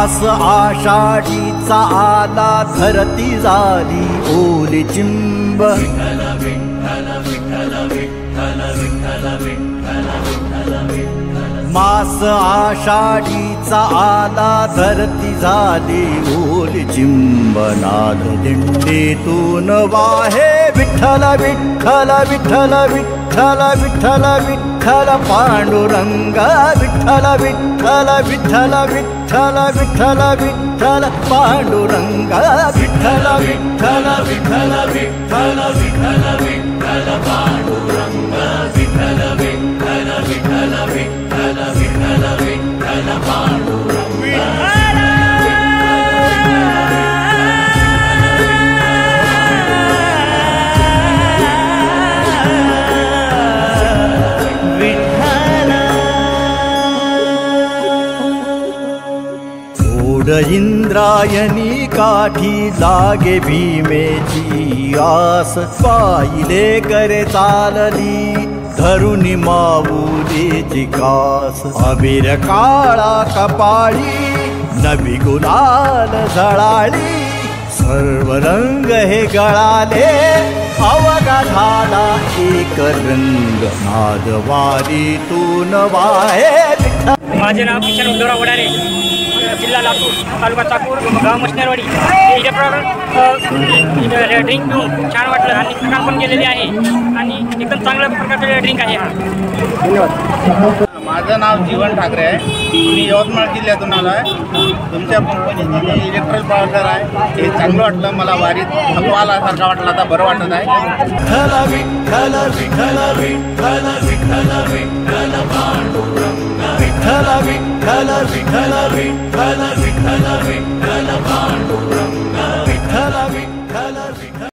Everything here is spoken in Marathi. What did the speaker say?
मास आषाढीचा आला धरती झाली ओली चिंब मास आषाढीचा आला धरती झाली ओली चिंब नाद दिंडीतून वाहे विठ्ठल विठ्ठल विठ्ठल विठ्ठल विठ्ठल विठ्ठल पांडुरंग विठ्ठल विठ्ठल विठ्ठल विठ्ठल विठ्ठल विठ्ठल पांडुरंग विठ्ठल विठ्ठल विठ्ठल विठ्ठल विठ्ठल विठ्ठल पांडुरंग विठ्ठल विठ्ठल विठ्ठल विठ्ठल विठ्ठल विठ्ठल पांडुरंग इंद्रायणी काठी लागे भीमेची आस पाहिले करे चालली धरुणी माऊलीची कास अबीर काळा कपाळी नवी गुलाल झळाळी सर्व रंग हे गळाले अवघा झाला एक रंग नादवारीतून वाहे माझे नाव किशन उद्धवराव वडारे जिल्हा लातूर तालुका चाकूर गाव मशनेरवाडी इथे ड्रिंक पिऊन छान वाटलं आणि प्रकार पण केलेले आहे आणि एकदम चांगल्या प्रकारचं ड्रिंक आहे हा. धन्यवाद. माझं नाव जीवन ठाकरे आहे. मी यवतमाळ जिल्ह्यातून आलो आहे. तुमच्या कंपनीचं जे इलेक्ट्रिकल पावडर आहे हे चांगलं वाटलं मला. वारीत थकवा आल्यासारखा वाटला आता बरं वाटत आहे. विठ्ठल विठ्ठल विठ्ठल विठ्ठल विठ्ठल विठ्ठल पांडुरंग विठ्ठल विठ्ठल विठ्ठल विठ्ठल विठ्ठल विठ्ठल पांडुरंग